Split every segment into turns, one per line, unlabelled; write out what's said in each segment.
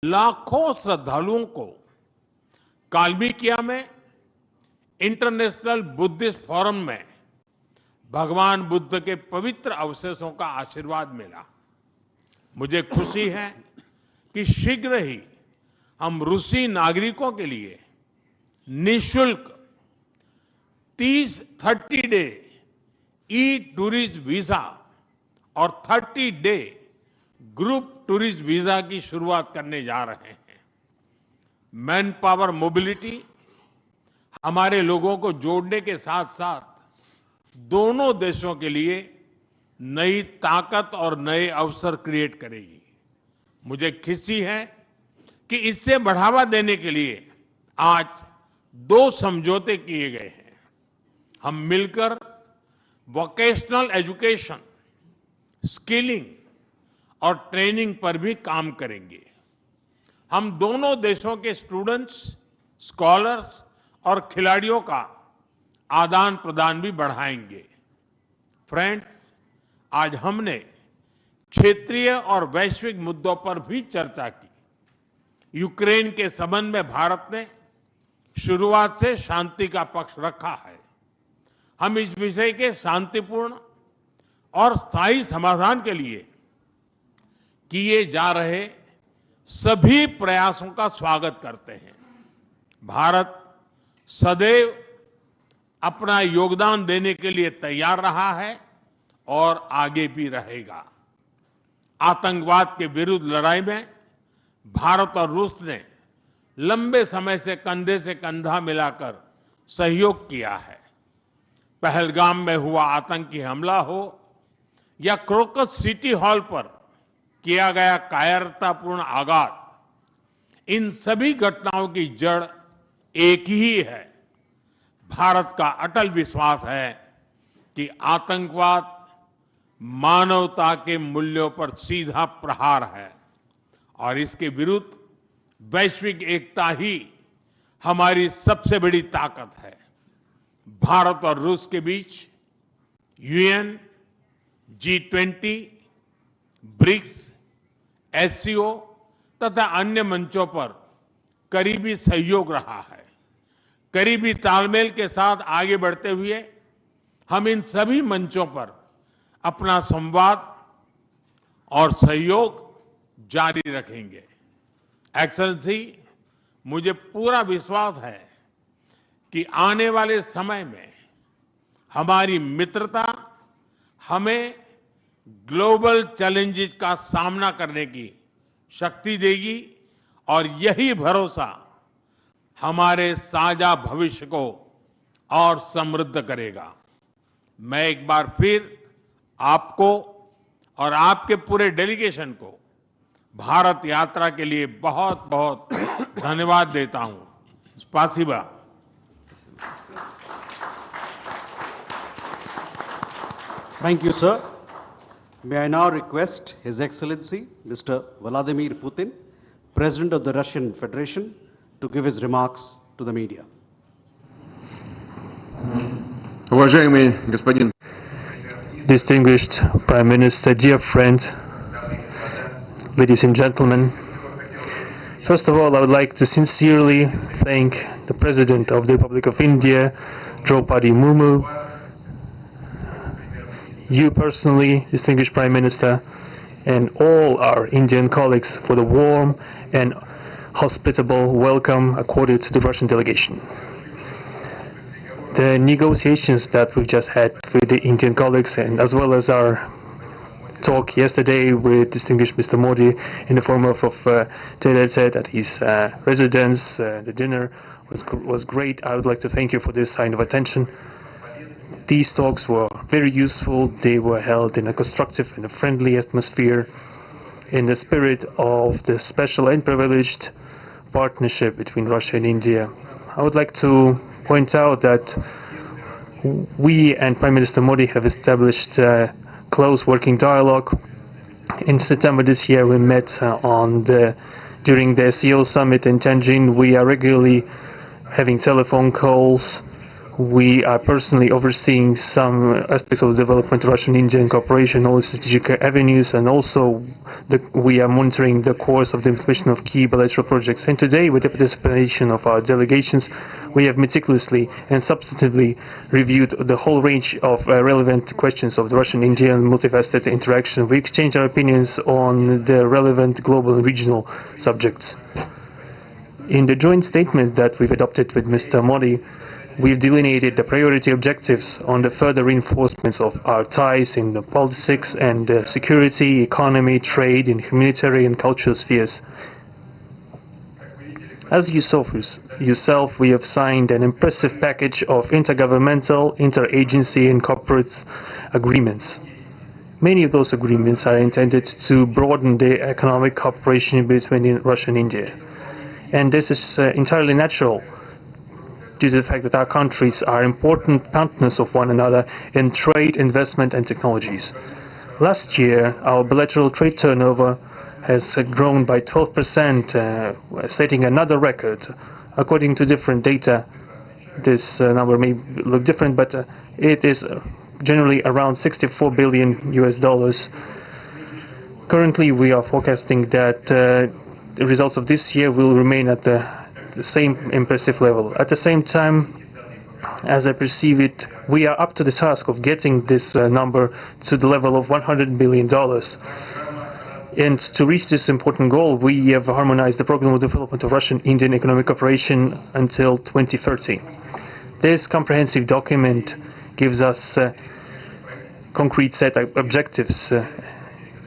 लाखों श्रद्धालुओं को कालबेकिया में इंटरनेशनल बुद्धिस्ट फोरम में भगवान बुद्ध के पवित्र अवशेषों का आशीर्वाद मिला। मुझे खुशी है कि शीघ्र ही हम रूसी नागरिकों के लिए निःशुल्क 30 डे ई टूरिस्ट वीजा और 30 डे ग्रुप टूरिस्ट वीजा की शुरुआत करने जा रहे हैं। मैन पावर मोबिलिटी हमारे लोगों को जोड़ने के साथ साथ दोनों देशों के लिए नई ताकत और नए अवसर क्रिएट करेगी। मुझे खुशी है कि इससे बढ़ावा देने के लिए आज 2 समझौते किए गए हैं। हम मिलकर वोकेशनल एजुकेशन, स्किलिंग और ट्रेनिंग पर भी काम करेंगे। हम दोनों देशों के स्टूडेंट्स, स्कॉलर्स और खिलाड़ियों का आदान प्रदान भी बढ़ाएंगे। फ्रेंड्स, आज हमने क्षेत्रीय और वैश्विक मुद्दों पर भी चर्चा की। यूक्रेन के संबंध में भारत ने शुरुआत से शांति का पक्ष रखा है। हम इस विषय के शांतिपूर्ण और स्थायी समाधान के लिए किए जा रहे सभी प्रयासों का स्वागत करते हैं। भारत सदैव अपना योगदान देने के लिए तैयार रहा है और आगे भी रहेगा। आतंकवाद के विरुद्ध लड़ाई में भारत और रूस ने लंबे समय से कंधे से कंधा मिलाकर सहयोग किया है। पहलगाम में हुआ आतंकी हमला हो या क्रोकस सिटी हॉल पर किया गया कायरतापूर्ण आघात, इन सभी घटनाओं की जड़ एक ही है। भारत का अटल विश्वास है कि आतंकवाद मानवता के मूल्यों पर सीधा प्रहार है और इसके विरुद्ध वैश्विक एकता ही हमारी सबसे बड़ी ताकत है। भारत और रूस के बीच यूएन, G20, ब्रिक्स, एससीओ तथा अन्य मंचों पर करीबी सहयोग रहा है। करीबी तालमेल के साथ आगे बढ़ते हुए हम इन सभी मंचों पर अपना संवाद और सहयोग जारी रखेंगे। एक्सेलेंसी, मुझे पूरा विश्वास है कि आने वाले समय में हमारी मित्रता हमें ग्लोबल चैलेंजेस का सामना करने की शक्ति देगी और यही भरोसा हमारे साझा भविष्य को और समृद्ध करेगा। मैं एक बार फिर आपको और आपके पूरे डेलीगेशन को भारत यात्रा के लिए बहुत बहुत धन्यवाद देता हूं। स्पासिबा।
Thank you, sir. May I now request His Excellency Mr. Vladimir Putin, President of the Russian Federation, to give his remarks to the media.
Уважаемый господин
Distinguished Prime Minister, dear friend, ladies and gentlemen, first of all, I would like to sincerely thank the President of the Republic of India, Draupadi Murmu, you personally, distinguished Prime Minister, and all our Indian colleagues for the warm and hospitable welcome accorded to the Russian delegation. The negotiations that we just had with the Indian colleagues, and as well as our talk yesterday with distinguished Mr. Modi in the form of Tele-Set at his residence, the dinner was great. I would like to thank you for this sign of attention. These talks were very useful. They were held in a constructive and a friendly atmosphere in the spirit of the special and privileged partnership between Russia and India. I would like to point out that we and Prime Minister Modi have established a close working dialogue. In September this year we met during the SEO summit in Tianjin. We are regularly having telephone calls We are personally overseeing some aspects of the development of Russian-Indian cooperation, all strategic avenues, and also we are monitoring the course of the implementation of key bilateral projects. And today, with the participation of our delegations, we have meticulously and substantively reviewed the whole range of relevant questions of the Russian-Indian multifaceted interaction. We exchange our opinions on the relevant global and regional subjects. In the joint statement that we've adopted with Mr. Modi, we've delineated the priority objectives on the further reinforcements of our ties in the politics and security, economy, trade, and humanitarian and cultural spheres. As you saw for yourself, we have signed an impressive package of intergovernmental, interagency, and corporate agreements. Many of those agreements are intended to broaden the economic cooperation between Russia and India. And this is entirely natural, due to the fact that our countries are important partners of one another in trade, investment, and technologies. Last year, our bilateral trade turnover has grown by 12%, setting another record. According to different data, this number may look different, but it is generally around $64 billion. Currently, we are forecasting that the results of this year will remain at the same impressive level. At the same time, as I perceive it, we are up to the task of getting this number to the level of $100 billion. And to reach this important goal, we have harmonized the program of development of Russian-Indian economic cooperation until 2030. This comprehensive document gives us a concrete set of objectives.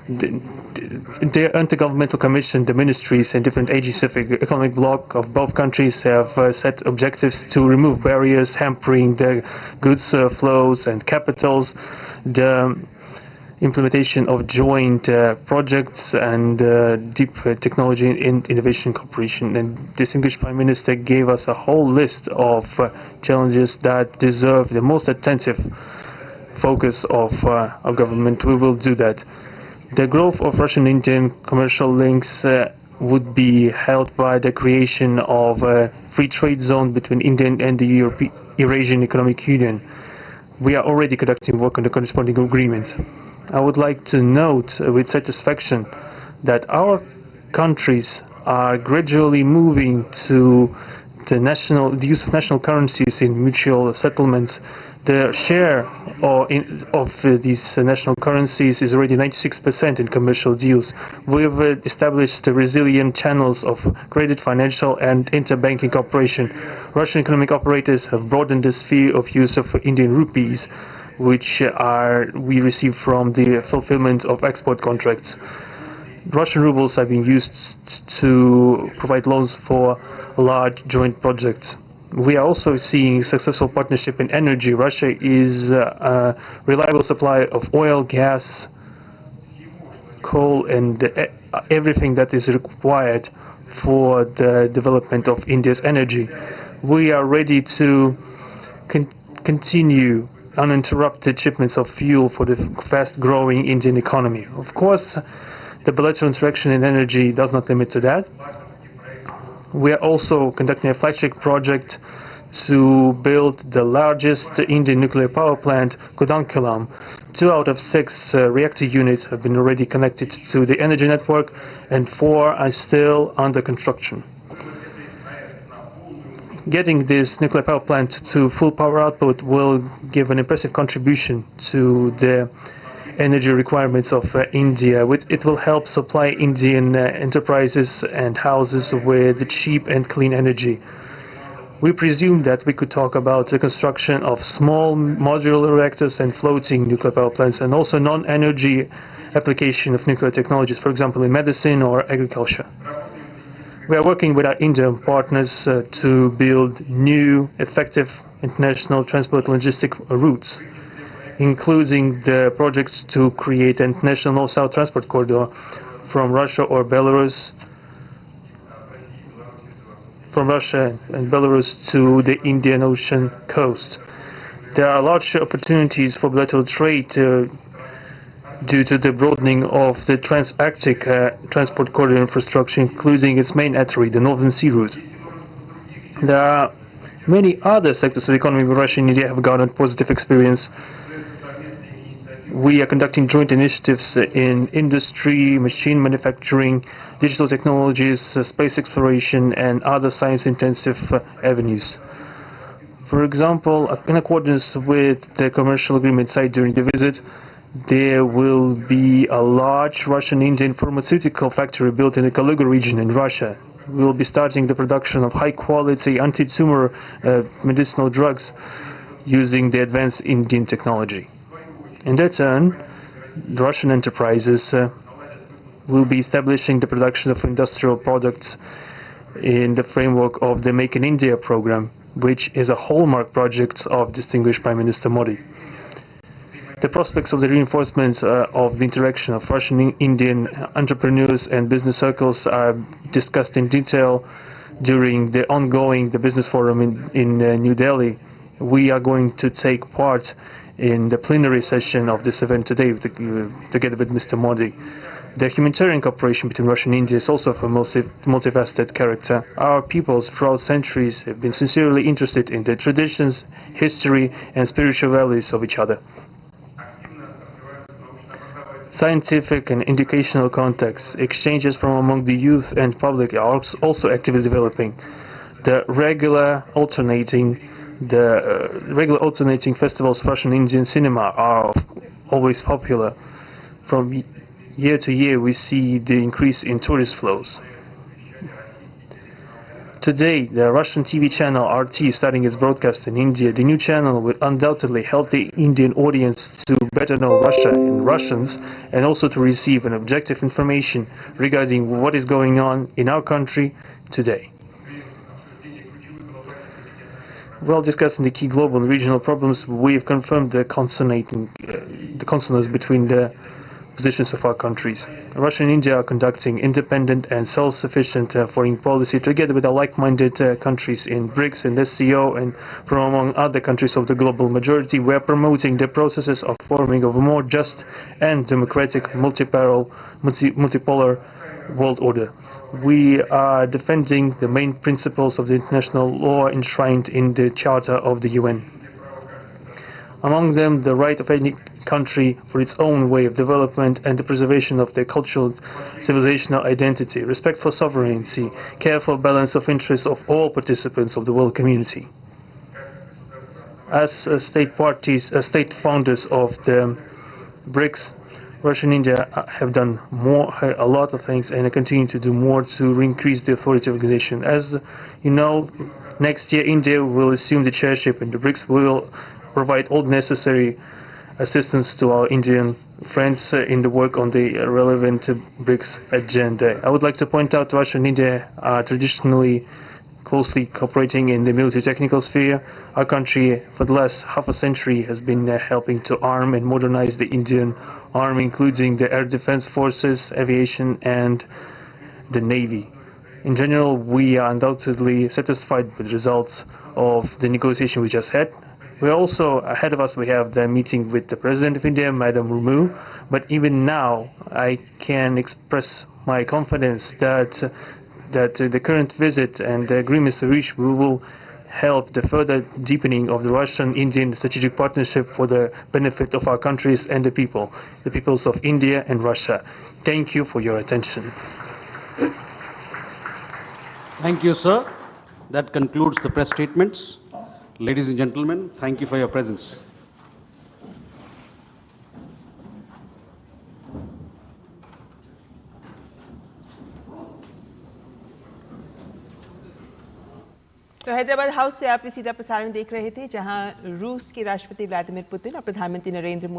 The Intergovernmental Commission, the ministries and different agencies of the economic bloc of both countries have set objectives to remove barriers hampering the goods flows and capitals, the implementation of joint projects and deep technology and innovation cooperation. And distinguished Prime Minister gave us a whole list of challenges that deserve the most attentive focus of our government. We will do that. The growth of Russian-Indian commercial links would be helped by the creation of a free trade zone between India and the Eurasian Economic Union. We are already conducting work on the corresponding agreement. I would like to note with satisfaction that our countries are gradually moving to the use of national currencies in mutual settlements. The share of these national currencies is already 96% in commercial deals. We have established resilient channels of credit, financial, and interbanking cooperation. Russian economic operators have broadened the sphere of use of Indian rupees, which we receive from the fulfillment of export contracts. Russian rubles are being used to provide loans for large joint projects. We are also seeing successful partnership in energy. Russia is a reliable supplier of oil, gas, coal, and everything that is required for the development of India's energy. We are ready to continue uninterrupted shipments of fuel for the fast-growing Indian economy. Of course, the bilateral interaction in energy does not limit to that. We are also conducting a flagship project to build the largest Indian nuclear power plant, Kudankulam. 2 out of 6 reactor units have been already connected to the energy network, and 4 are still under construction. Getting this nuclear power plant to full power output will give an impressive contribution to the energy requirements of India. It will help supply Indian enterprises and houses with cheap and clean energy. We presume that we could talk about the construction of small modular reactors and floating nuclear power plants, and also non-energy application of nuclear technologies, for example in medicine or agriculture. We are working with our Indian partners to build new, effective international transport logistic routes, including the projects to create an international north-south transport corridor from Russia and Belarus to the Indian Ocean coast. There are large opportunities for bilateral trade due to the broadening of the Trans-Arctic transport corridor infrastructure, including its main artery, the Northern Sea Route. There are Many other sectors of the economy where Russia and India have garnered positive experience. We are conducting joint initiatives in industry, machine manufacturing, digital technologies, space exploration, and other science-intensive avenues. For example, in accordance with the commercial agreement signed during the visit, there will be a large Russian-Indian pharmaceutical factory built in the Kaluga region in Russia. We will be starting the production of high-quality anti-tumor medicinal drugs using the advanced Indian technology. In their turn, Russian enterprises will be establishing the production of industrial products in the framework of the Make in India program, which is a hallmark project of distinguished Prime Minister Modi. The prospects of the reinforcement of the interaction of Russian-Indian entrepreneurs and business circles are discussed in detail during the ongoing Business Forum in New Delhi. We are going to take part in the plenary session of this event today together with Mr. Modi. The humanitarian cooperation between Russia and India is also of a multifaceted character. Our peoples throughout centuries have been sincerely interested in the traditions, history, and spiritual values of each other. Scientific and educational contacts, exchanges from among the youth and public are also actively developing. The regular alternating festivals of Russian Indian cinema are always popular. From year to year we see the increase in tourist flows. Today, the Russian TV channel RT starting its broadcast in India. The new channel will undoubtedly help the Indian audience to better know Russia and Russians, and also to receive an objective information regarding what is going on in our country today. While discussing the key global and regional problems, we have confirmed the consonance between the positions of our countries. Russia and India are conducting independent and self-sufficient foreign policy together with our like-minded countries in BRICS and SCO, and from among other countries of the global majority. We are promoting the processes of forming of a more just and democratic multipolar world order. We are defending the main principles of the international law enshrined in the Charter of the UN. Among them, the right of any country for its own way of development and the preservation of their cultural civilizational identity, respect for sovereignty, careful balance of interests of all participants of the world community. As state founders of the BRICS, Russia and India have done a lot of things, and continue to do more to increase the authority of the organization. As you know, next year India will assume the chairship, and the BRICS will provide all necessary assistance to our Indian friends in the work on the relevant BRICS agenda. I would like to point out Russia and India are traditionally closely cooperating in the military technical sphere. Our country for the last half a century has been helping to arm and modernize the Indian Army, including the air defense forces, aviation, and the Navy. In general, we are undoubtedly satisfied with the results of the negotiation we just had. We are also, ahead of us, we have the meeting with the President of India, Madam Murmu. But even now, I can express my confidence that the current visit and the agreements reached will help the further deepening of the Russian-Indian strategic partnership for the benefit of our countries and the peoples of India and Russia. Thank you for your attention.
Thank you, sir. That concludes the press statements. Ladies and gentlemen, thank you for your presence.
तो Hyderabad house से आप सीधा प्रसारण देख रहे थे, जहां रूस के राष्ट्रपति व्लादिमीर पुतिन और प्रधानमंत्री नरेंद्र मोदी